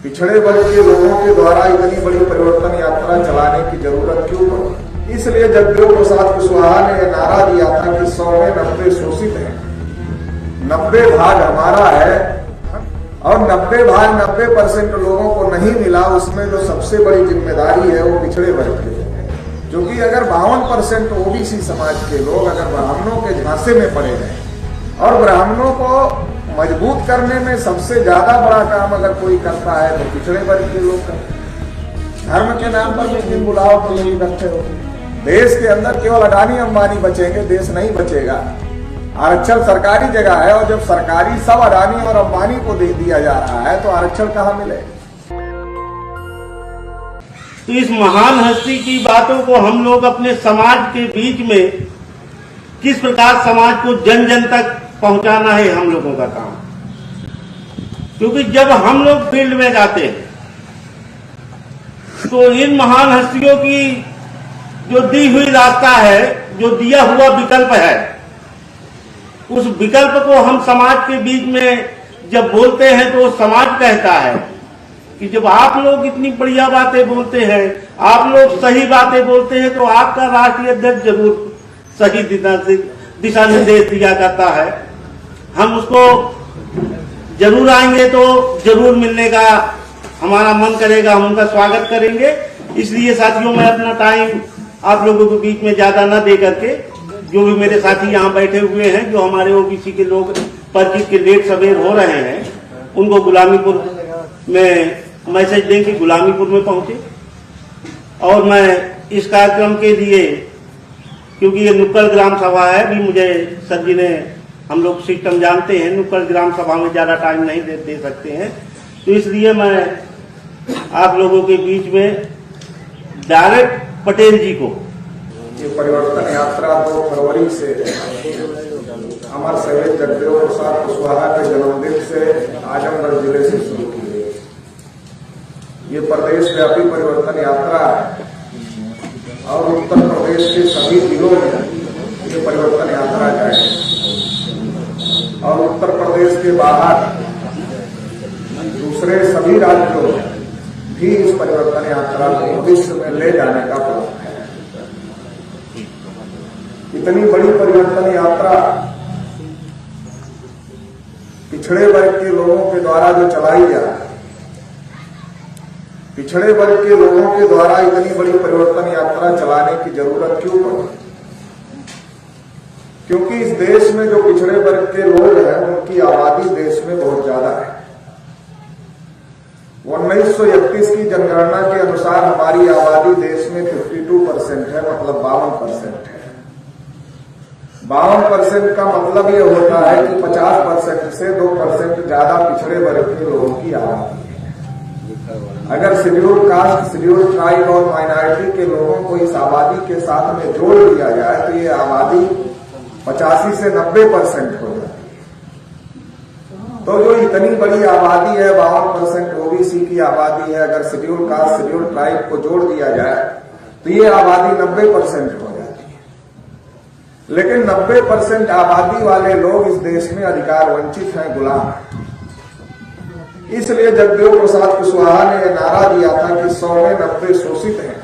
पिछड़े वर्ग के लोगों के द्वारा इतनी बड़ी परिवर्तन यात्रा चलाने की जरूरत क्यों पड़ी? इसलिए जगदेव प्रसाद कुशवाहा ने यह नारा दिया था कि 100 में 90 शोषित हैं, 90 भाग हमारा है, और 90 भाग 90% लोगों को नहीं मिला। उसमें जो सबसे बड़ी जिम्मेदारी है वो पिछड़े वर्ग के लोग हैं, क्योंकि अगर 52% ओबीसी समाज के लोग अगर ब्राह्मणों के झांसे में पड़े गए, और ब्राह्मणों को मजबूत करने में सबसे ज्यादा बड़ा काम अगर कोई करता है तो पिछड़े वर्ग के लोग करते हैं। धर्म के नाम पर जिस दिन बुलाओ तो यही बैठे हो। देश के अंदर केवल अडानी अंबानी बचेंगे, देश नहीं बचेगा। आरक्षण सरकारी जगह है, और जब सरकारी सब अडानी और अंबानी को दे दिया जा रहा है तो आरक्षण कहाँ मिले? तो इस महान हस्ती की बातों को हम लोग अपने समाज के बीच में किस प्रकार समाज को जन जन तक पहुंचाना है हम लोगों का काम। क्योंकि जब हम लोग फील्ड में जाते हैं तो इन महान हस्तियों की जो दी हुई रास्ता है, जो दिया हुआ विकल्प है, उस विकल्प को हम समाज के बीच में जब बोलते हैं तो समाज कहता है कि जब आप लोग इतनी बढ़िया बातें बोलते हैं, आप लोग सही बातें बोलते हैं, तो आपका राष्ट्रीय अध्यक्ष जरूर सही दिशा निर्देश दिया जाता है। हम उसको जरूर आएंगे तो जरूर मिलने का हमारा मन करेगा, हम उनका स्वागत करेंगे। इसलिए साथियों, मैं अपना टाइम आप लोगों के बीच में ज्यादा न दे करके, जो भी मेरे साथी यहाँ बैठे हुए हैं, जो हमारे ओबीसी के लोग परिचित के लेट सवेर हो रहे हैं, उनको गुलामीपुर में मैसेज दें कि गुलामीपुर में पहुंचे। और मैं इस कार्यक्रम के लिए, क्योंकि ये नुक्कड़ ग्राम सभा है, भी मुझे सर जी ने, हम लोग सिस्टम जानते हैं, नुक्कड़ ग्राम सभा में ज्यादा टाइम नहीं दे सकते हैं, तो इसलिए मैं आप लोगों के बीच में डायरेक्ट पटेल जी को, ये परिवर्तन यात्रा 2 फरवरी से अमर शहीद जगदेव प्रसाद कुशवाहा के जन्मदिन से आजमगढ़ जिले से शुरू की गई। ये प्रदेश व्यापी परिवर्तन यात्रा है, और उत्तर प्रदेश के सभी जिलों में ये परिवर्तन यात्रा जाएगी, और उत्तर प्रदेश के बाहर दूसरे सभी राज्यों में भी इस परिवर्तन यात्रा को विश्व में ले जाने का प्रयास है। इतनी बड़ी परिवर्तन यात्रा पिछड़े वर्ग के लोगों के द्वारा जो चलाई जा रही है, पिछड़े वर्ग के लोगों के द्वारा इतनी बड़ी परिवर्तन यात्रा चलाने की जरूरत क्यों पड़ी? क्योंकि इस देश में जो पिछड़े वर्ग के लोग हैं, उनकी आबादी देश में बहुत ज्यादा है। 1931 की जनगणना के अनुसार हमारी आबादी देश में 52% है, मतलब 52% है। 52% का मतलब ये होता है कि 50% से 2% ज्यादा पिछड़े वर्ग के लोगों की आबादी है। अगर शेड्यूल कास्ट, शेड्यूल ट्राइब और माइनॉरिटी के लोगों को इस आबादी के साथ में जोड़ दिया जाए तो ये आबादी 85 से 90% हो जाती है। तो जो इतनी बड़ी आबादी है, 52% ओबीसी की आबादी है, अगर शेड्यूल कास्ट, शेड्यूल ट्राइब को जोड़ दिया जाए तो ये आबादी 90% हो जाती है। लेकिन 90% आबादी वाले लोग इस देश में अधिकार वंचित हैं, गुलाम हैं। इसलिए जगदेव प्रसाद कुशवाहा ने यह नारा दिया था कि 100 में 90 शोषित हैं,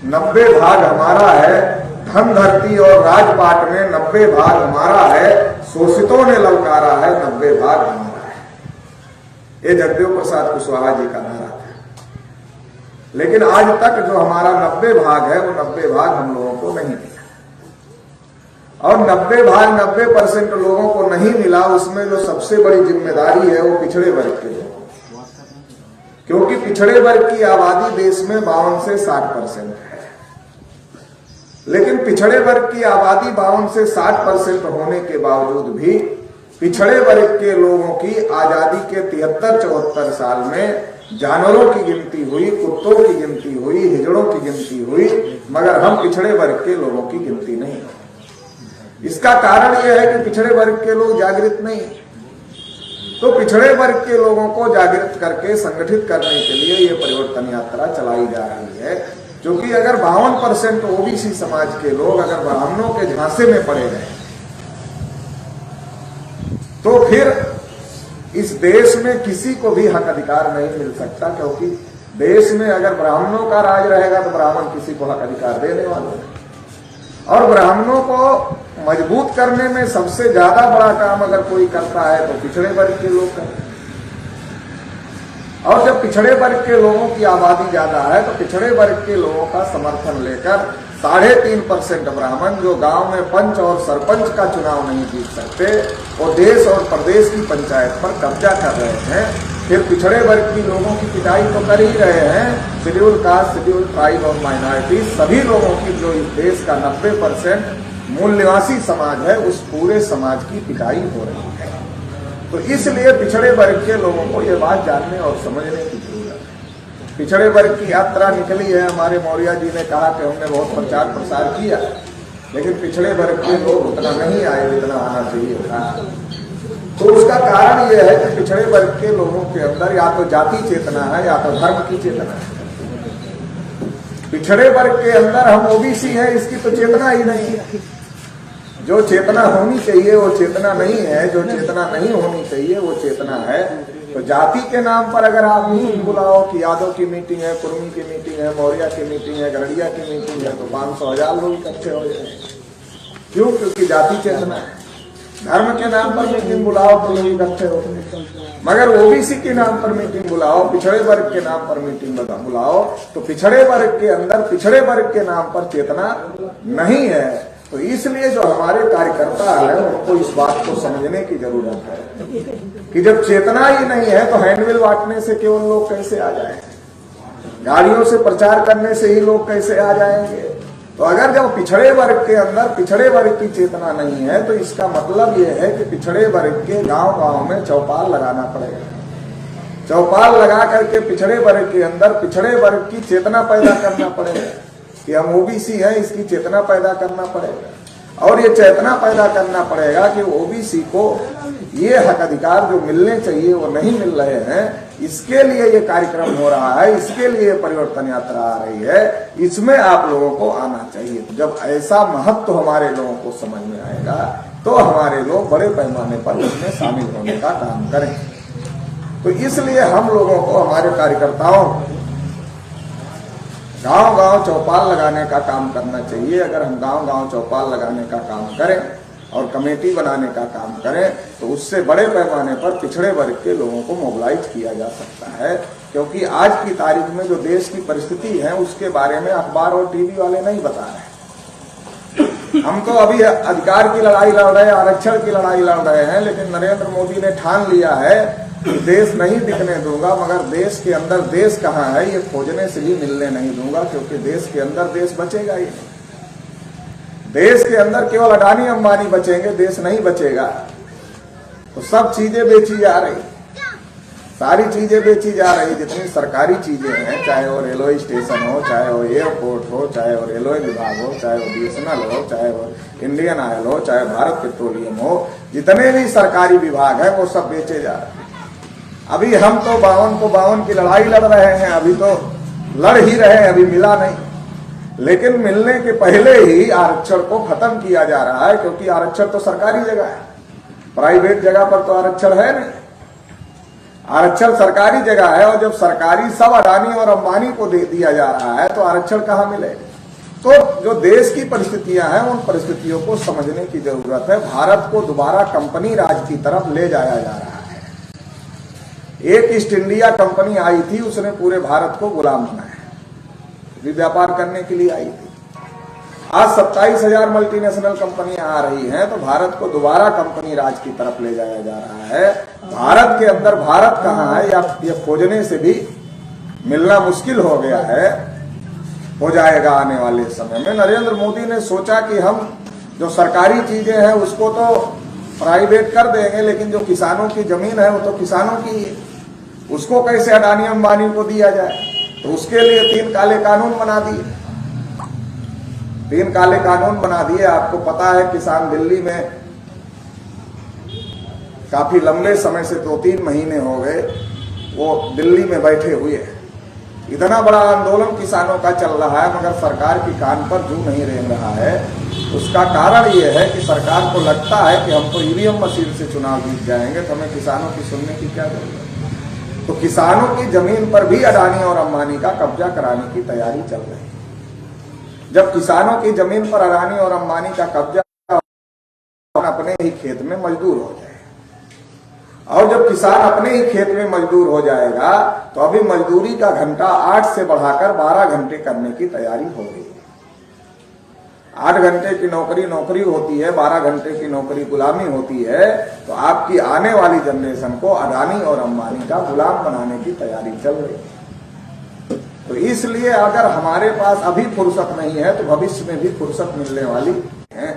90 भाग हमारा है, धन धरती और राजपाट में 90 भाग हमारा है, शोषितों ने ललकारा है, 90 भाग हमारा है। ये जगदेव प्रसाद कुशवाहा जी का नारा था। लेकिन आज तक जो हमारा 90 भाग है, वो 90 भाग हम लोगों को नहीं मिला, और 90 भाग 90% लोगों को नहीं मिला। उसमें जो सबसे बड़ी जिम्मेदारी है वो पिछड़े वर्ग के लोग, क्योंकि पिछड़े वर्ग की आबादी देश में 52 से 60% है। लेकिन पिछड़े वर्ग की आबादी 52 से 60% होने के बावजूद भी पिछड़े वर्ग के लोगों की आजादी के 73-74 साल में जानवरों की गिनती हुई, कुत्तों की गिनती हुई, हिजड़ों की गिनती हुई, मगर हम पिछड़े वर्ग के लोगों की गिनती नहीं हुई। इसका कारण यह है कि पिछड़े वर्ग के लोग जागृत नहीं। तो पिछड़े वर्ग के लोगों को जागृत करके संगठित करने के लिए ये परिवर्तन यात्रा चलाई जा रही है। क्योंकि अगर 52% ओबीसी समाज के लोग अगर ब्राह्मणों के झांसे में पड़े गए तो फिर इस देश में किसी को भी हक अधिकार नहीं मिल सकता, क्योंकि देश में अगर ब्राह्मणों का राज रहेगा तो ब्राह्मण किसी को हक अधिकार देने वाले नहीं। और ब्राह्मणों को मजबूत करने में सबसे ज्यादा बड़ा काम अगर कोई करता है तो पिछड़े वर्ग के लोग करते हैं। और जब पिछड़े वर्ग के लोगों की आबादी ज्यादा है तो पिछड़े वर्ग के लोगों का समर्थन लेकर 3.5% ब्राह्मण जो गांव में पंच और सरपंच का चुनाव नहीं जीत सकते, वो देश और प्रदेश की पंचायत पर कब्जा कर रहे हैं। फिर पिछड़े वर्ग की लोगों की पिटाई तो कर ही रहे हैं। शेड्यूल कास्ट, शेड्यूल ट्राइब और माइनॉरिटी सभी लोगों की, जो इस देश का 90% मूल निवासी समाज है, उस पूरे समाज की पिटाई हो रही है। तो इसलिए पिछड़े वर्ग के लोगों को ये बात जानने और समझने की जरूरत है। पिछड़े वर्ग की यात्रा निकली है। हमारे मौर्य जी ने कहा कि हमने बहुत प्रचार प्रसार किया, लेकिन पिछड़े वर्ग के लोग उतना नहीं आए जितना आना चाहिए था। तो उसका कारण यह है कि पिछड़े वर्ग के लोगों के अंदर या तो जाति चेतना है या तो धर्म की चेतना है। पिछड़े वर्ग के अंदर हम ओबीसी हैं, इसकी तो चेतना ही नहीं है। जो चेतना होनी चाहिए वो चेतना नहीं है, जो चेतना नहीं होनी चाहिए वो चेतना है। तो जाति के नाम पर अगर आप मीटिंग बुलाओ कि यादव की मीटिंग है, कुर्मी की मीटिंग है, मौर्य की मीटिंग है, गरड़िया की मीटिंग है, तो 500,000 लोग इकट्ठे हो जाएंगे। क्यों? क्योंकि जाति चेतना है। धर्म के नाम पर मीटिंग बुलाओ तो लोग इकट्ठे होते हैं, मगर ओबीसी के नाम पर मीटिंग बुलाओ, पिछड़े वर्ग के नाम पर मीटिंग बुलाओ तो पिछड़े वर्ग के अंदर पिछड़े वर्ग के नाम पर चेतना नहीं है। तो इसलिए जो हमारे कार्यकर्ता है उनको इस बात को समझने की जरूरत है कि जब चेतना ही नहीं है तो हैंडबिल बांटने से केवल लोग कैसे आ जाएंगे, गाड़ियों से प्रचार करने से ही लोग कैसे आ जाएंगे। तो अगर जब पिछड़े वर्ग के अंदर पिछड़े वर्ग की चेतना नहीं है तो इसका मतलब यह है कि पिछड़े वर्ग के गांव-गांव में चौपाल लगाना पड़ेगा। चौपाल लगा करके पिछड़े वर्ग के अंदर पिछड़े वर्ग की चेतना पैदा करना पड़ेगा कि हम ओबीसी हैं, इसकी चेतना पैदा करना पड़ेगा। और ये चेतना पैदा करना पड़ेगा कि ओबीसी को ये हक अधिकार जो मिलने चाहिए वो नहीं मिल रहे हैं। इसके लिए ये कार्यक्रम हो रहा है, इसके लिए परिवर्तन यात्रा आ रही है, इसमें आप लोगों को आना चाहिए। जब ऐसा महत्व हमारे लोगों को समझ में आएगा तो हमारे लोग बड़े पैमाने पर इसमें शामिल होने का काम करें। तो इसलिए हम लोगों को, हमारे कार्यकर्ताओं गांव-गांव चौपाल लगाने का काम करना चाहिए। अगर हम गांव-गांव चौपाल लगाने का काम करें और कमेटी बनाने का काम करें तो उससे बड़े पैमाने पर पिछड़े वर्ग के लोगों को मोबिलाइज किया जा सकता है। क्योंकि आज की तारीख में जो देश की परिस्थिति है उसके बारे में अखबार और टीवी वाले नहीं बता रहे। हम तो अभी अधिकार की लड़ाई लड़ रहे हैं, आरक्षण की लड़ाई लड़ रहे हैं, लेकिन नरेंद्र मोदी ने ठान लिया है देश नहीं बिकने दूंगा, मगर देश के अंदर देश कहाँ है ये खोजने से भी मिलने नहीं दूंगा, क्योंकि देश के अंदर देश बचेगा ही नहीं। देश के अंदर केवल अडानी अंबानी बचेंगे, देश नहीं बचेगा। तो सब चीजें बेची जा रही, सारी चीजें बेची जा रही, जितनी सरकारी चीजें हैं, चाहे वो रेलवे स्टेशन हो, चाहे वो एयरपोर्ट हो, चाहे वो रेलवे विभाग हो, चाहे वो बीएसएनएल हो, चाहे वो इंडियन ऑयल हो, चाहे भारत पेट्रोलियम हो, जितने भी सरकारी विभाग है वो सब बेचे जा रहे हैं। अभी हम तो 52 की लड़ाई लड़ रहे हैं, अभी तो लड़ ही रहे हैं, अभी मिला नहीं। लेकिन मिलने के पहले ही आरक्षण को खत्म किया जा रहा है, क्योंकि आरक्षण तो सरकारी जगह है, प्राइवेट जगह पर तो आरक्षण है नहीं। आरक्षण सरकारी जगह है, और जब सरकारी सब अडानी और अंबानी को दे दिया जा रहा है तो आरक्षण कहाँ मिलेगा। तो जो देश की परिस्थितियां हैं उन परिस्थितियों को समझने की जरूरत है। भारत को दोबारा कंपनी राज की तरफ ले जाया जा रहा है। एक ईस्ट इंडिया कंपनी आई थी, उसने पूरे भारत को गुलाम बनाया, व्यापार करने के लिए आई थी। आज 27,000 मल्टीनेशनल कंपनियां आ रही हैं, तो भारत को दोबारा कंपनी राज की तरफ ले जाया जा रहा है। भारत के अंदर भारत कहाँ है या ये खोजने से भी मिलना मुश्किल हो गया है, हो जाएगा आने वाले समय में। नरेंद्र मोदी ने सोचा कि हम जो सरकारी चीजें हैं उसको तो प्राइवेट कर देंगे, लेकिन जो किसानों की जमीन है वो तो किसानों की है, उसको कैसे अडानी अंबानी को दिया जाए। तो उसके लिए 3 काले कानून बना दिए, 3 काले कानून बना दिए। आपको पता है किसान दिल्ली में काफी लंबे समय से 2-3 महीने हो गए वो दिल्ली में बैठे हुए, इतना बड़ा आंदोलन किसानों का चल रहा है मगर सरकार की कान पर जू नहीं रेंग रहा है। उसका कारण ये है कि सरकार को लगता है कि हम तो ईवीएम मशीन से चुनाव जीत जाएंगे, तो हमें किसानों की सुनने की क्या जरूरत। तो किसानों की जमीन पर भी अडानी और अंबानी का कब्जा कराने की तैयारी चल रही है। जब किसानों की जमीन पर अडानी और अंबानी का कब्जा अपने ही खेत में मजदूर हो जाए, और जब किसान अपने ही खेत में मजदूर हो जाएगा तो अभी मजदूरी का घंटा 8 से बढ़ाकर 12 घंटे करने की तैयारी हो गई है। 8 घंटे की नौकरी होती है, 12 घंटे की नौकरी गुलामी होती है। तो आपकी आने वाली जनरेशन को अडानी और अंबानी का गुलाम बनाने की तैयारी चल रही है। तो इसलिए अगर हमारे पास अभी फुर्सत नहीं है तो भविष्य में भी फुर्सत मिलने वाली है,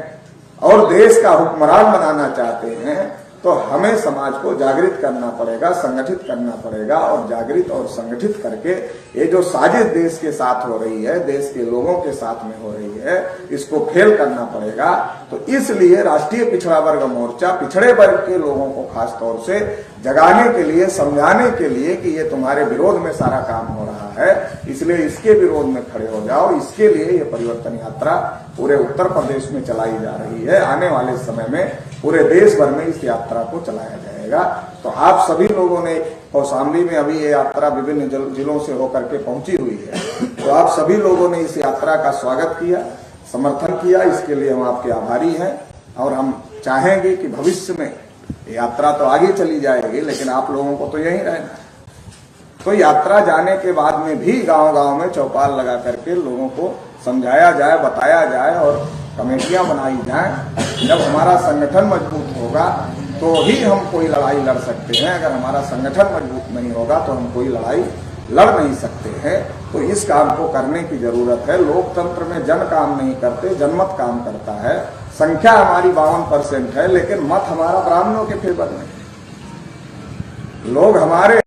और देश का हुक्मरान बनाना चाहते हैं तो हमें समाज को जागृत करना पड़ेगा, संगठित करना पड़ेगा, और जागृत और संगठित करके ये जो साजिश देश के साथ हो रही है, देश के लोगों के साथ में हो रही है, इसको फेल करना पड़ेगा। तो इसलिए राष्ट्रीय पिछड़ा वर्ग मोर्चा पिछड़े वर्ग के लोगों को खास तौर से जगाने के लिए, समझाने के लिए कि ये तुम्हारे विरोध में सारा काम हो रहा है, इसलिए इसके विरोध में खड़े हो जाओ। इसके लिए ये परिवर्तन यात्रा पूरे उत्तर प्रदेश में चलाई जा रही है। आने वाले समय में पूरे देश भर में इस यात्रा को चलाया जाएगा। तो आप सभी लोगों ने, कौशाम्बी में अभी ये यात्रा विभिन्न जिलों से होकर के पहुंची हुई है, तो आप सभी लोगों ने इस यात्रा का स्वागत किया, समर्थन किया, इसके लिए हम आपके आभारी हैं। और हम चाहेंगे कि भविष्य में यात्रा तो आगे चली जाएगी, लेकिन आप लोगों को तो यहीं रहना है। तो यात्रा जाने के बाद में भी गांव-गांव में चौपाल लगा करके लोगों को समझाया जाए, बताया जाए और कमेटियां बनाई जाएं। जब हमारा संगठन मजबूत होगा तो ही हम कोई लड़ाई लड़ सकते हैं। अगर हमारा संगठन मजबूत नहीं होगा तो हम कोई लड़ाई लड़ नहीं सकते हैं। तो इस काम को करने की जरूरत है। लोकतंत्र में जन काम नहीं करते, जनमत काम करता है। संख्या हमारी 52% है, लेकिन मत हमारा ब्राह्मणों के फेवर में। लोग हमारे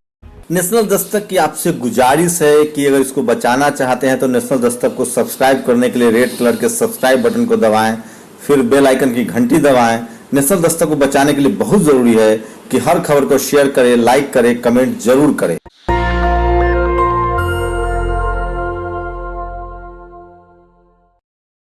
नेशनल दस्तक की आपसे गुजारिश है कि अगर इसको बचाना चाहते हैं तो नेशनल दस्तक को सब्सक्राइब करने के लिए रेड कलर के सब्सक्राइब बटन को दबाएं, फिर बेल आइकन की घंटी दबाएं। नेशनल दस्तक को बचाने के लिए बहुत जरूरी है कि हर खबर को शेयर करें, लाइक करें, कमेंट जरूर करें।